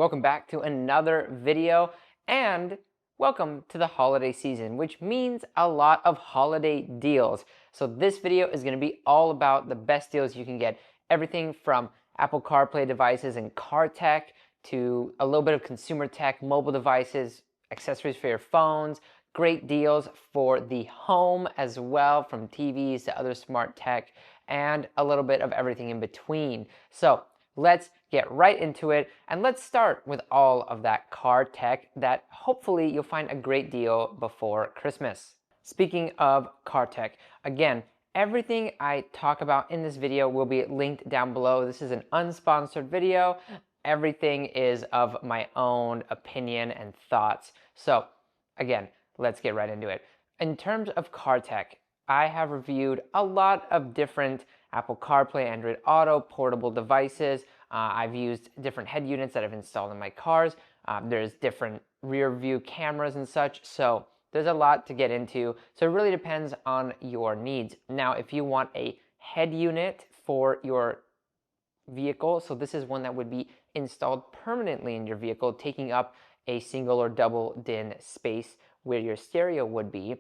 Welcome back to another video and welcome to the holiday season, which means a lot of holiday deals. So this video is going to be all about the best deals you can get. Everything from Apple CarPlay devices and car tech to a little bit of consumer tech, mobile devices, accessories for your phones, great deals for the home as well, from TVs to other smart tech, and a little bit of everything in between. So let's get right into it, and let's start with all of that car tech that hopefully you'll find a great deal before Christmas. Speaking of car tech, again, everything I talk about in this video will be linked down below. This is an unsponsored video. Everything is of my own opinion and thoughts. So again, let's get right into it. In terms of car tech, I have reviewed a lot of different Apple CarPlay, Android Auto, portable devices. I've used different head units that I've installed in my cars. There's different rear view cameras and such. So there's a lot to get into. So it really depends on your needs. Now, if you want a head unit for your vehicle, so this is one that would be installed permanently in your vehicle, taking up a single or double DIN space where your stereo would be.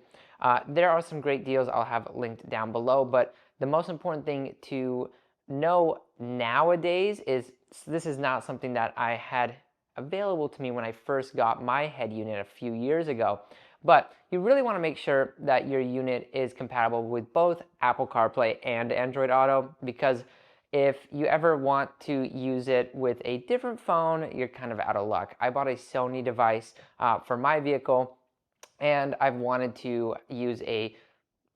There are some great deals I'll have linked down below, but the most important thing to know nowadays is this is not something that I had available to me when I first got my head unit a few years ago. But you really want to make sure that your unit is compatible with both Apple CarPlay and Android Auto, because if you ever want to use it with a different phone, you're kind of out of luck. I bought a Sony device for my vehicle, and I've wanted to use a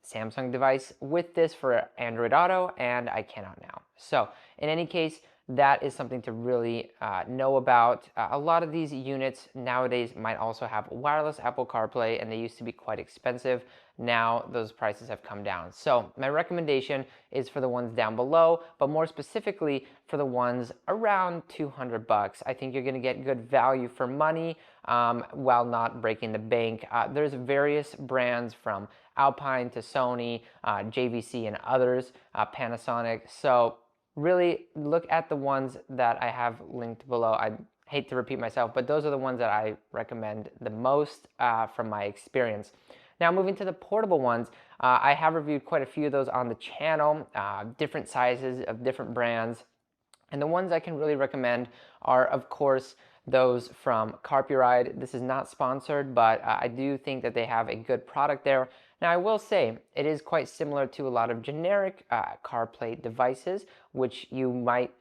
Samsung device with this for Android Auto, and I cannot now. So in any case, that is something to really know about. A lot of these units nowadays might also have wireless Apple CarPlay, and they used to be quite expensive. Now those prices have come down. So my recommendation is for the ones down below, but more specifically for the ones around 200 bucks. I think you're gonna get good value for money while not breaking the bank. There's various brands from Alpine to Sony, JVC and others, Panasonic. So really look at the ones that I have linked below. I hate to repeat myself, but those are the ones that I recommend the most from my experience. Now moving to the portable ones, I have reviewed quite a few of those on the channel, different sizes of different brands. And the ones I can really recommend are, of course, those from Carpuride. This is not sponsored, but I do think that they have a good product there. Now, I will say it is quite similar to a lot of generic CarPlay devices, which you might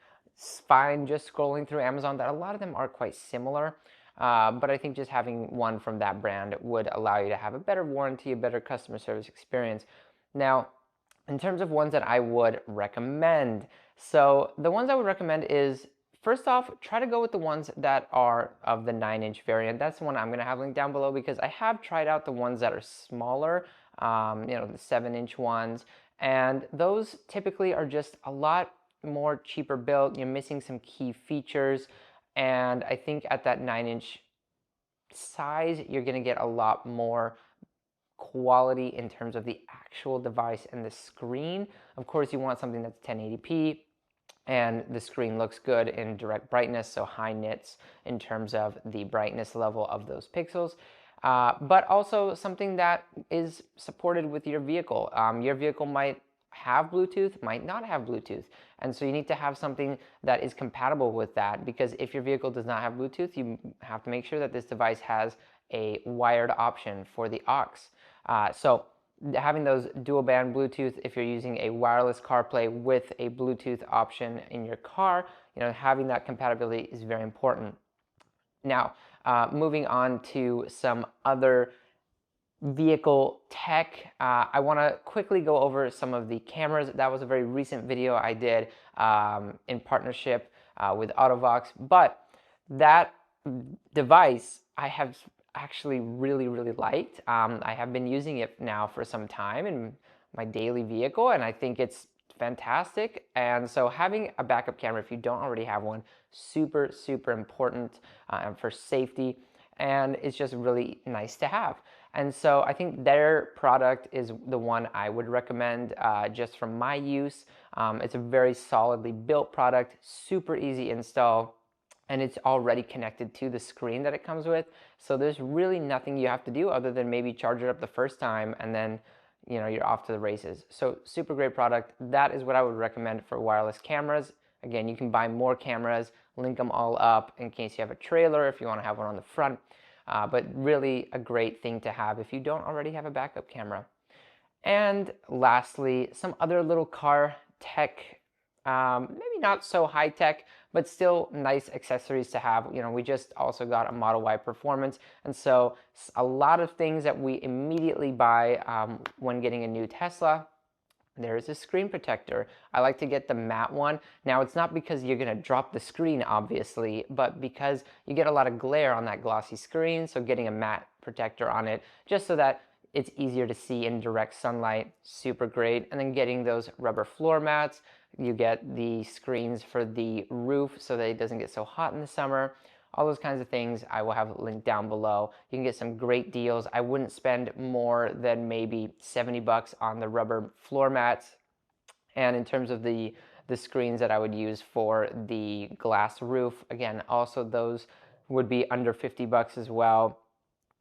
find just scrolling through Amazon, that a lot of them are quite similar. But I think just having one from that brand would allow you to have a better warranty, a better customer service experience. Now, in terms of ones that I would recommend, so the ones I would recommend is, first off, try to go with the ones that are of the 9-inch variant. That's the one I'm going to have linked down below, because I have tried out the ones that are smaller, the 7-inch ones, and those typically are just a lot more cheaper built. You're missing some key features, and I think at that 9-inch size, you're going to get a lot more quality in terms of the actual device and the screen. Of course, you want something that's 1080p, and the screen looks good in direct brightness, so high nits in terms of the brightness level of those pixels. But also something that is supported with your vehicle. Your vehicle might have Bluetooth, might not have Bluetooth. And so you need to have something that is compatible with that, because if your vehicle does not have Bluetooth, you have to make sure that this device has a wired option for the aux. So having those dual band Bluetooth, if you're using a wireless CarPlay with a Bluetooth option in your car, having that compatibility is very important. Now, moving on to some other vehicle tech, I want to quickly go over some of the cameras. That was a very recent video I did in partnership with Autovox, but that device I have actually really liked. I have been using it now for some time in my daily vehicle, and I think it's fantastic. And so having a backup camera, if you don't already have one, super important for safety, and it's just really nice to have. And so I think their product is the one I would recommend just from my use. It's a very solidly built product, super easy install. and it's already connected to the screen that it comes with. So there's really nothing you have to do other than maybe charge it up the first time, and then you're off to the races. So super great product. That is what I would recommend for wireless cameras. Again, you can buy more cameras, link them all up in case you have a trailer, if you want to have one on the front. But really a great thing to have if you don't already have a backup camera. And lastly, some other little car tech, maybe not so high tech, but still nice accessories to have. We just also got a Model Y Performance, and so a lot of things that we immediately buy when getting a new Tesla. There is a screen protector. I like to get the matte one. Now, it's not because you're going to drop the screen, obviously, but because you get a lot of glare on that glossy screen, so getting a matte protector on it, just so that it's easier to see in direct sunlight, super great. And then getting those rubber floor mats. You get the screens for the roof so that it doesn't get so hot in the summer. All those kinds of things I will have linked down below. You can get some great deals. I wouldn't spend more than maybe 70 bucks on the rubber floor mats. And in terms of the screens that I would use for the glass roof, again, also those would be under 50 bucks as well.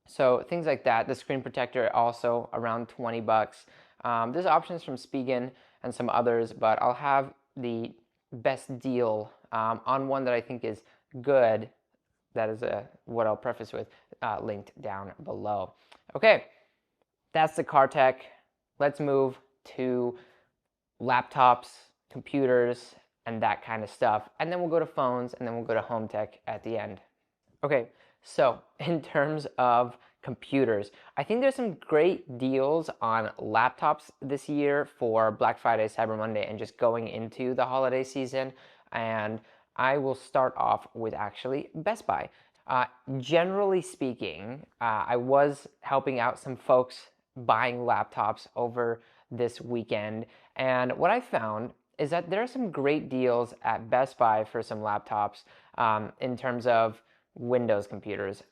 So things like that. The screen protector also around 20 bucks. There's options from Spigen and some others, but I'll have the best deal on one that I think is good. That is what I'll preface with, linked down below. Okay, that's the car tech. Let's move to laptops, computers, and that kind of stuff. And then we'll go to phones, and then we'll go to home tech at the end. Okay, so in terms of computers, I think there's some great deals on laptops this year for Black Friday, Cyber Monday, and just going into the holiday season. And I will start off with actually Best Buy. Generally speaking, I was helping out some folks buying laptops over this weekend, and what I found is that there are some great deals at Best Buy for some laptops in terms of Windows computers.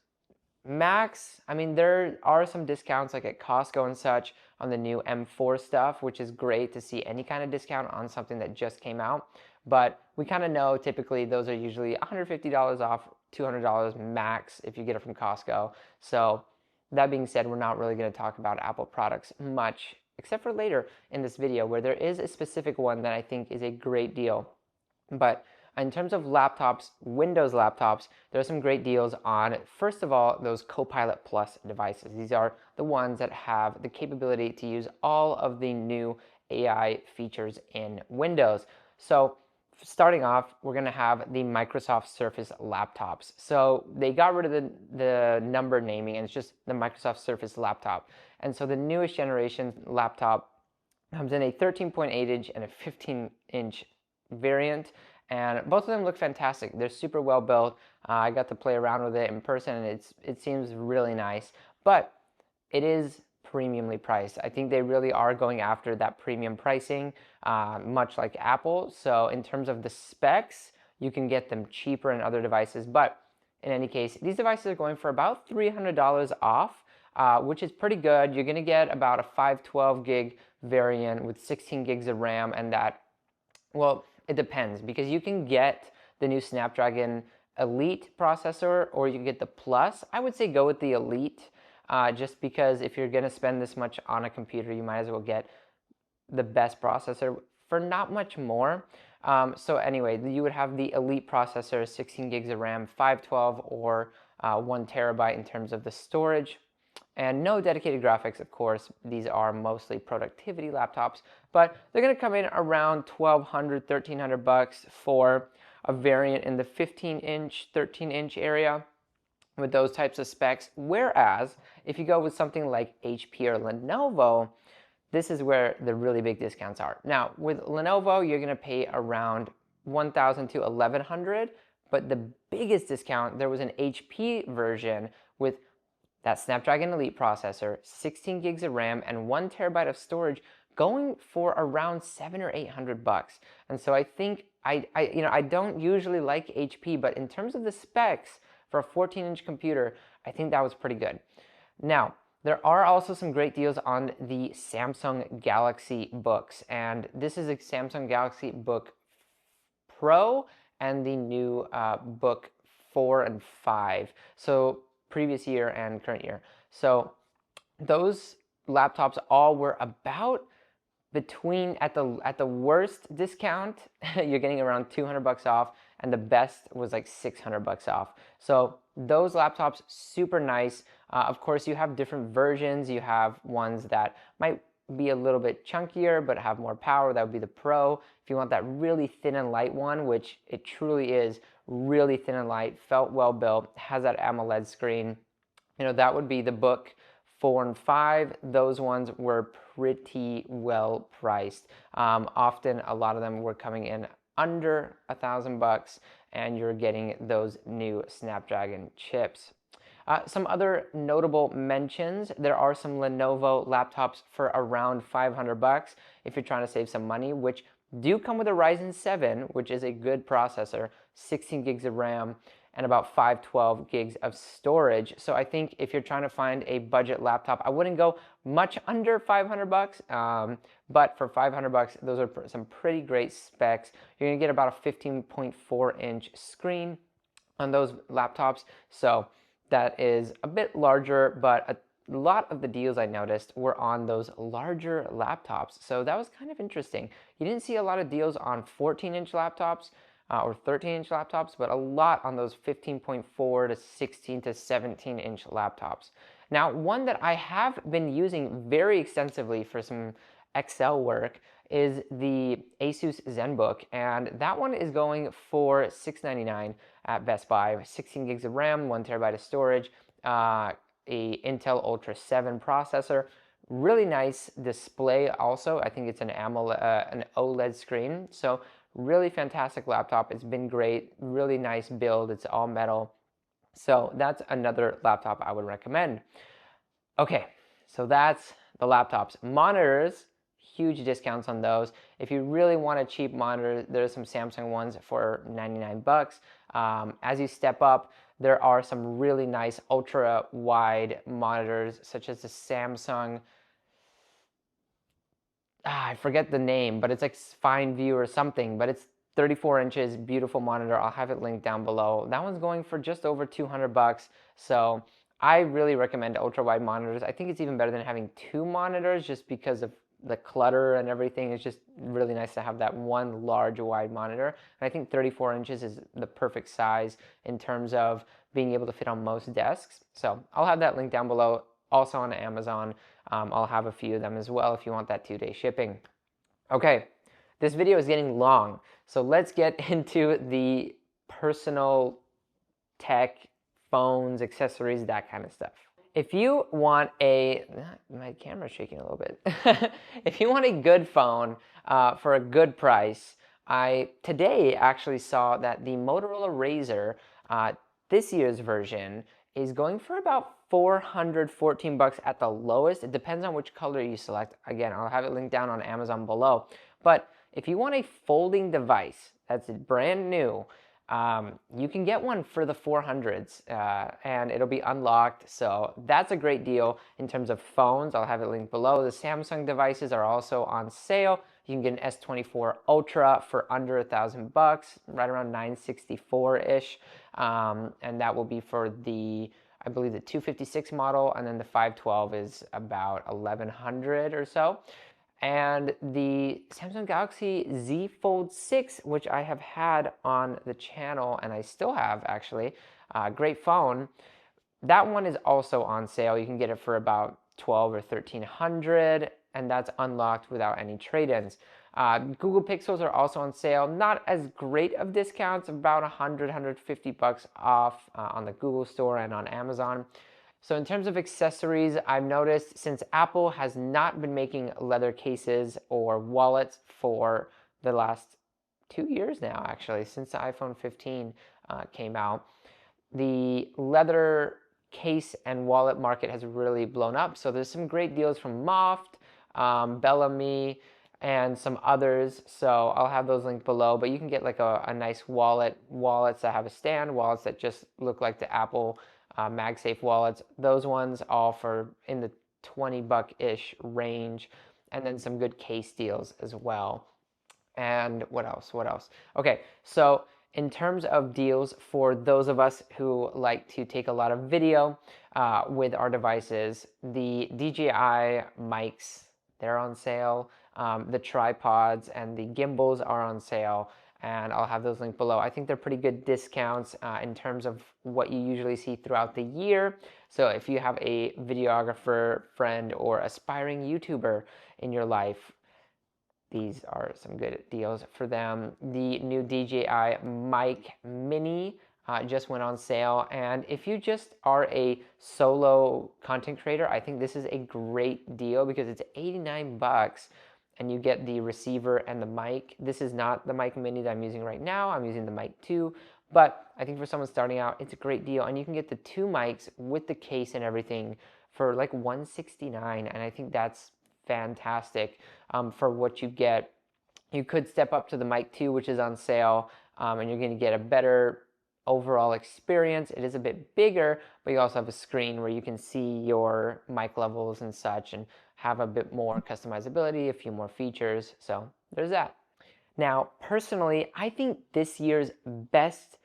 Macs, I mean, there are some discounts like at Costco and such on the new M4 stuff, which is great to see any kind of discount on something that just came out. But we kind of know typically those are usually $150 off, $200 max if you get it from Costco. So that being said, we're not really going to talk about Apple products much, except for later in this video where there is a specific one that I think is a great deal. But in terms of laptops, Windows laptops, there are some great deals on, first of all, those Copilot Plus devices. These are the ones that have the capability to use all of the new AI features in Windows. So starting off, we're going to have the Microsoft Surface laptops. So they got rid of the number naming, and it's just the Microsoft Surface laptop. And so the newest generation laptop comes in a 13.8-inch and a 15-inch variant. And both of them look fantastic. They're super well built. I got to play around with it in person, and it seems really nice. But it is premiumly priced. I think they really are going after that premium pricing, much like Apple. So in terms of the specs, you can get them cheaper in other devices. But in any case, these devices are going for about $300 off, which is pretty good. You're going to get about a 512 gig variant with 16 gigs of RAM, and that, well, it depends, because you can get the new Snapdragon Elite processor or you can get the Plus. I would say go with the Elite, just because if you're going to spend this much on a computer, you might as well get the best processor for not much more. So anyway, you would have the Elite processor, 16 gigs of RAM, 512 or 1 terabyte in terms of the storage. And no dedicated graphics, of course. These are mostly productivity laptops, but they're going to come in around $1,200, $1,300 for a variant in the 15-inch, 13-inch area with those types of specs. Whereas if you go with something like HP or Lenovo, this is where the really big discounts are. Now, with Lenovo, you're going to pay around $1,000 to $1,100, but the biggest discount, there was an HP version with that Snapdragon Elite processor, 16 gigs of RAM, and 1 terabyte of storage, going for around $700 or $800. And so I think I don't usually like HP, but in terms of the specs for a 14-inch computer, I think that was pretty good. Now, there are also some great deals on the Samsung Galaxy Books, and this is a Samsung Galaxy Book Pro and the new Book 4 and 5. So previous year and current year. So those laptops all were about between, at the worst discount, you're getting around 200 bucks off, and the best was like 600 bucks off. So those laptops, super nice. Of course, you have different versions. You have ones that might be a little bit chunkier but have more power. That would be the Pro. If you want that really thin and light one, which it truly is really thin and light, felt well built, has that AMOLED screen, that would be the Book 4 and 5. Those ones were pretty well priced. Often a lot of them were coming in under $1,000, and you're getting those new Snapdragon chips. Some other notable mentions: there are some Lenovo laptops for around 500 bucks if you're trying to save some money, which do come with a Ryzen 7, which is a good processor, 16 gigs of RAM, and about 512 gigs of storage. So I think if you're trying to find a budget laptop, I wouldn't go much under 500 bucks, but for 500 bucks, those are some pretty great specs. You're gonna get about a 15.4-inch screen on those laptops. So that is a bit larger, but a lot of the deals I noticed were on those larger laptops. So that was kind of interesting. You didn't see a lot of deals on 14-inch laptops, or 13-inch laptops, but a lot on those 15.4 to 16 to 17-inch laptops. Now, one that I have been using very extensively for some Excel work is the Asus ZenBook, and that one is going for $699 at Best Buy. 16 gigs of RAM, 1 terabyte of storage, a Intel Ultra 7 processor. Really nice display also. I think it's an OLED screen. So really fantastic laptop. It's been great. Really nice build. It's all metal. So that's another laptop I would recommend. Okay, so that's the laptops. Monitors, huge discounts on those. If you really want a cheap monitor, there's some Samsung ones for 99 bucks. As you step up, there are some really nice ultra wide monitors, such as the Samsung, I forget the name, but it's like Fine View or something, but it's 34 inches, beautiful monitor. I'll have it linked down below. That one's going for just over 200 bucks. So I really recommend ultra wide monitors. I think it's even better than having two monitors just because of the clutter and everything. It's just really nice to have that one large wide monitor. And I think 34 inches is the perfect size in terms of being able to fit on most desks. So I'll have that link down below. Also on Amazon. I'll have a few of them as well if you want that 2-day shipping. Okay, this video is getting long, so let's get into the personal tech, phones, accessories, that kind of stuff. If you want my camera's shaking a little bit. If you want a good phone for a good price, I today actually saw that the Motorola Razr, this year's version, is going for about 414 bucks at the lowest. It depends on which color you select. Again, I'll have it linked down on Amazon below. But if you want a folding device that's brand new, you can get one for the 400s, and it'll be unlocked. So that's a great deal in terms of phones. I'll have it linked below. The Samsung devices are also on sale. You can get an S24 Ultra for under 1,000 bucks, right around 964-ish. And that will be for the, I believe, the 256 model, and then the 512 is about 1,100 or so. And the Samsung Galaxy Z Fold 6, which I have had on the channel, and I still have actually, great phone. That one is also on sale. You can get it for about 1,200 or 1,300, and that's unlocked without any trade-ins. Google Pixels are also on sale. Not as great of discounts, about 100, 150 bucks off on the Google store and on Amazon. So in terms of accessories, I've noticed since Apple has not been making leather cases or wallets for the last 2 years now, actually, since the iPhone 15 came out, the leather case and wallet market has really blown up. So there's some great deals from Moft, Bellamy, and some others. So I'll have those linked below, but you can get like a nice wallets that have a stand, wallets that just look like the Apple MagSafe wallets. Those ones all for in the 20 buck-ish range, and then some good case deals as well. And what else? Okay, so in terms of deals for those of us who like to take a lot of video with our devices, the DJI mics, they're on sale. The tripods and the gimbals are on sale, and I'll have those linked below. I think they're pretty good discounts in terms of what you usually see throughout the year. So if you have a videographer friend or aspiring YouTuber in your life, these are some good deals for them. The new DJI Mic Mini just went on sale, and if you just are a solo content creator, I think this is a great deal because it's 89 bucks and you get the receiver and the mic. This is not the Mic Mini that I'm using right now. I'm using the Mic 2, but I think for someone starting out, it's a great deal, and you can get the two mics with the case and everything for like $169, and I think that's fantastic for what you get. You could step up to the Mic 2, which is on sale, and you're going to get a better overall experience. It is a bit bigger, but you also have a screen where you can see your mic levels and such and have a bit more customizability, a few more features. So there's that. Now, personally, I think this year's best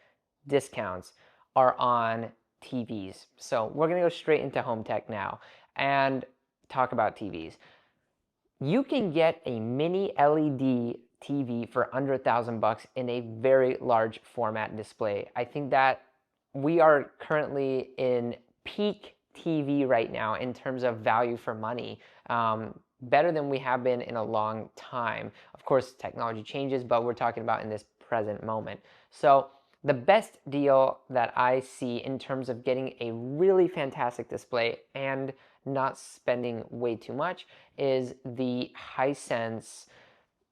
discounts are on TVs. So we're going to go straight into home tech now and talk about TVs. You can get a mini LED TV for under $1,000 in a very large format display. I think that we are currently in peak TV right now in terms of value for money, better than we have been in a long time. Of course, technology changes, but we're talking about in this present moment. So the best deal that I see in terms of getting a really fantastic display and not spending way too much is the Hisense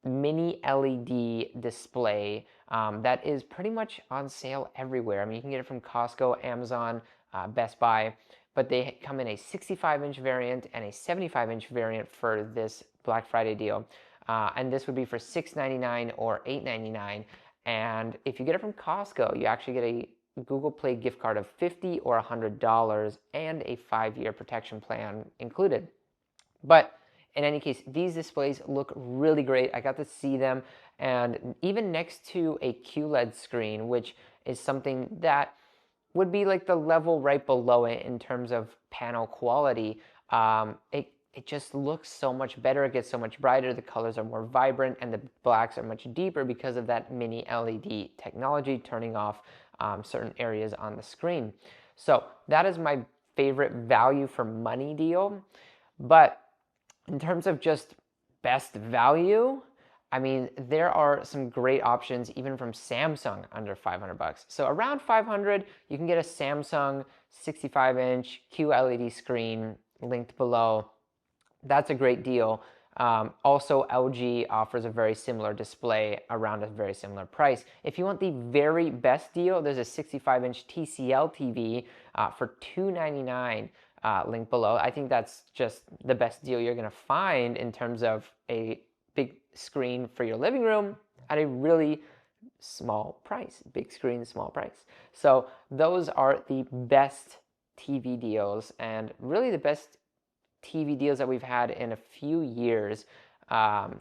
mini LED display that is pretty much on sale everywhere. I mean, you can get it from Costco, Amazon, Best Buy, but they come in a 65-inch variant and a 75-inch variant for this Black Friday deal. And this would be for $699 or $899. And if you get it from Costco, you actually get a Google Play gift card of $50 or $100 and a 5-year protection plan included. But in any case, these displays look really great. I got to see them, and even next to a QLED screen, which is something that would be like the level right below it in terms of panel quality, it just looks so much better. It gets so much brighter. The colors are more vibrant, and the blacks are much deeper because of that mini LED technology turning off certain areas on the screen. So that is my favorite value for money deal. But in terms of just best value, I mean, there are some great options even from Samsung under $500. So around $500, you can get a Samsung 65-inch QLED screen linked below. That's a great deal. Also, LG offers a very similar display around a very similar price. If you want the very best deal, there's a 65-inch TCL TV for $299. Link below. I think that's just the best deal you're going to find in terms of a big screen for your living room at a really small price. Big screen, small price. So those are the best TV deals, and really the best TV deals that we've had in a few years.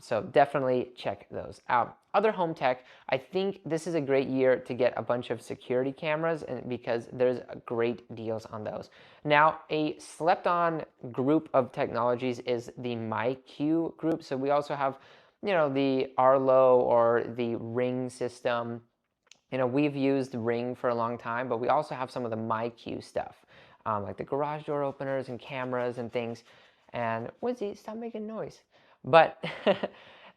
So definitely check those out. Other home tech, I think this is a great year to get a bunch of security cameras, and because there's great deals on those. Now, a slept-on group of technologies is the MyQ group. So we also have, the Arlo or the Ring system. We've used Ring for a long time, but we also have some of the MyQ stuff, like the garage door openers and cameras and things. And Wizzy, stop making noise. But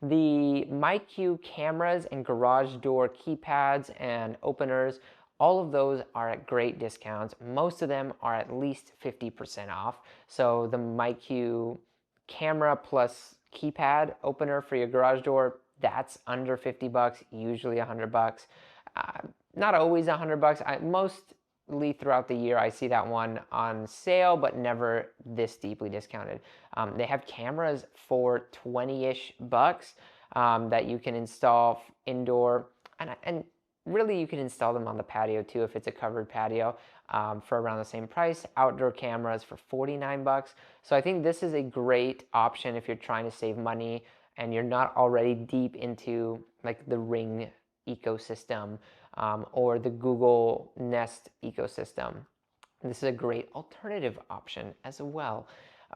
the MyQ cameras and garage door keypads and openers, all of those are at great discounts. Most of them are at least 50% off. So the MyQ camera plus keypad opener for your garage door, that's under $50, usually $100. Not always $100. Mostly throughout the year, I see that one on sale, but never this deeply discounted. They have cameras for 20-ish bucks that you can install indoor, and really you can install them on the patio too if it's a covered patio for around the same price. Outdoor cameras for 49 bucks. So I think this is a great option if you're trying to save money and you're not already deep into like the Ring ecosystem. or the Google Nest ecosystem. This is a great alternative option as well.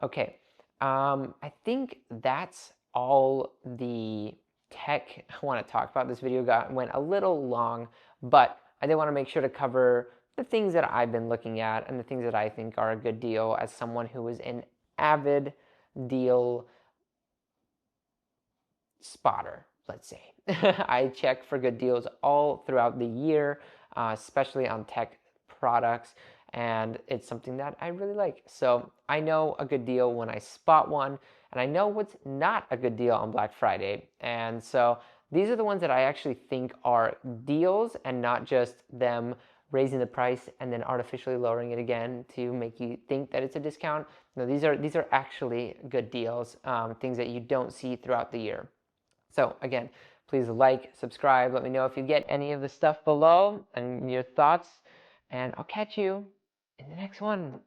Okay, I think that's all the tech I want to talk about. This video went a little long, but I did want to make sure to cover the things that I've been looking at and the things that I think are a good deal as someone who is an avid deal spotter, let's say. I check for good deals all throughout the year, especially on tech products, and it's something that I really like. So I know a good deal when I spot one, and I know what's not a good deal on Black Friday. And so these are the ones that I actually think are deals and not just them raising the price and then artificially lowering it again to make you think that it's a discount. No, these are actually good deals, things that you don't see throughout the year. So again, please like, subscribe, let me know if you get any of the stuff below and your thoughts, and I'll catch you in the next one.